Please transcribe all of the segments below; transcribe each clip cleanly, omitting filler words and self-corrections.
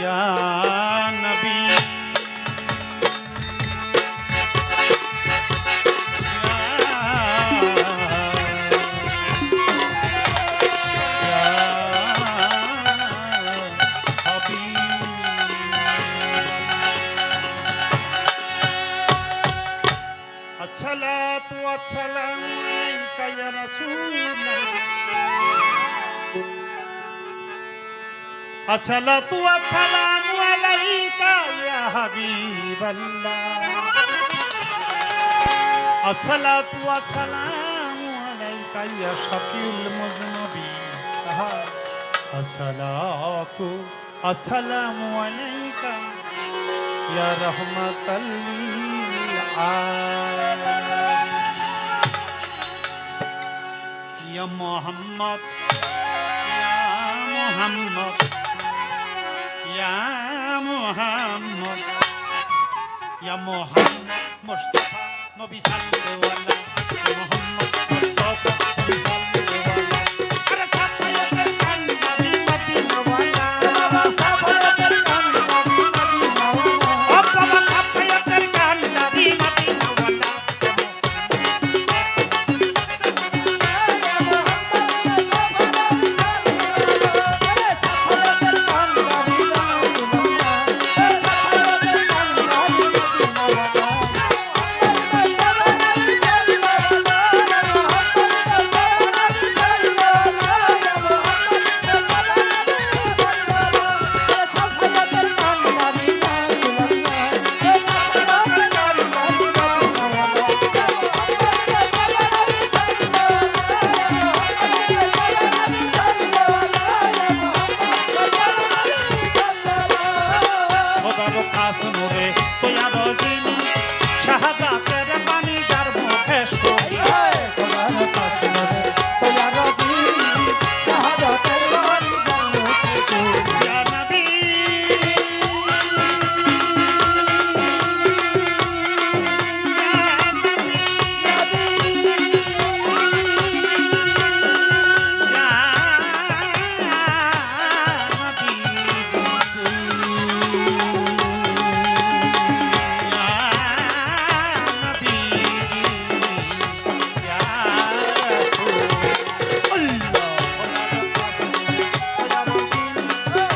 या नबी अस्सलातु वस्सलामु अलैका या हबीबल्लाह अस्सलातु वस्सलामु अलैका या शफीउल मुज़नबीन अस्सलातु वस्सलामु अलैका या रहमतल लिल आलमीन या मोहम्मद या मोहम्मद या मोहम्मद मुस्तफा नबी सल्लल्लाहु अलैहि मोहम्मद मुस्तफा नबी सल्लल्लाहु अरे साफायत कान नबी मदीना वाला साफायत कान नबी मदीना वाला ओ बाबा साफायत कान नबी मदीना वाला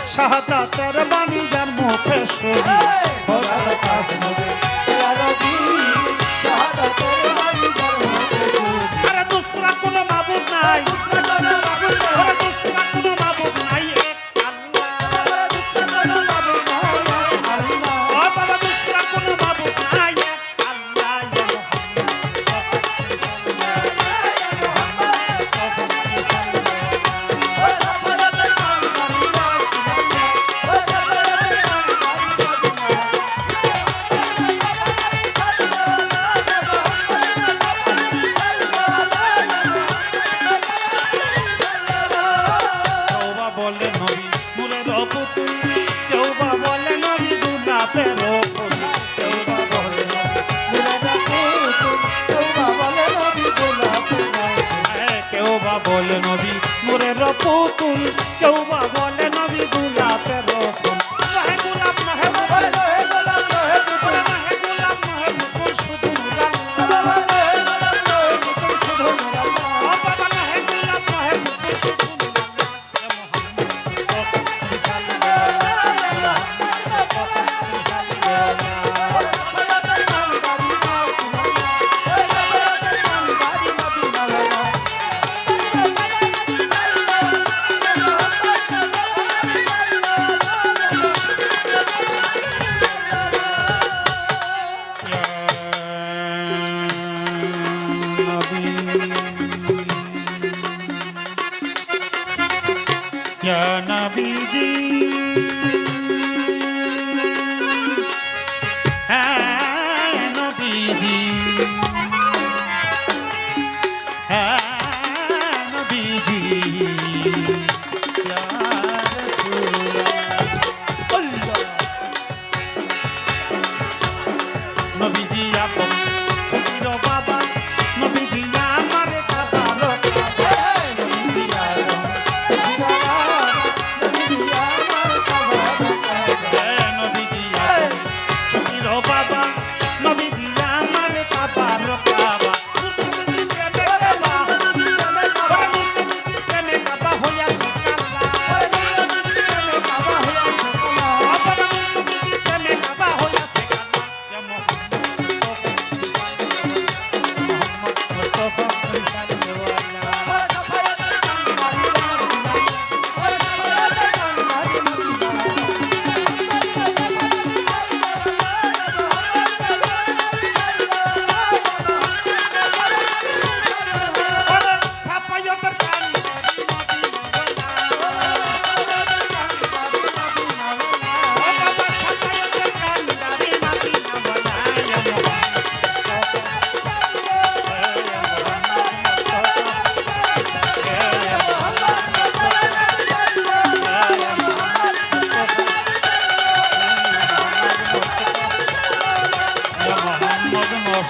শাহাদাতের বাণী যার মুখে শুনি খোদার কাসম ইয়া রবি শাহাদাতের বাণী যার মুখে শুনি আরে দুসরা কোনো মাবুদ নাই আরে দুসরা কোনো মাবুদ নাই এক আল্লাহ আরে দুসরা কোনো মাবুদ নাই আল্লাহ ও বাবা দুসরা কোনো মাবুদ নাই এক আল্লাহ ইয়া বলে নবী নূরের পুতুল কেউ বা বলে নবী গোলাপের রতন নহে গোলাপ নহে পুতুল নহে গোলাপ নহে পুতুল নহে গোলাপ নহে পুতুল শুধু নূরাল্লাহ নহে গোলাপ নহে পুতুল শুধু নূরাল্লাহ ও বাবা নহে গোলাপ নহে পুতুল শুধু নূরাল্লাহ ইয়া মুহাম্মদ সাল্লাল্লাহু আলাইহি या नबी जी है नबी जी है नबी जी या रसूल अल्लाह नबी जी आप छुट्टी रो बाबा नबी जी हमारे बाबा रो नबी जी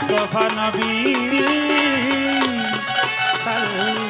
মুস্তফা নবী সাল্লাল্লাহু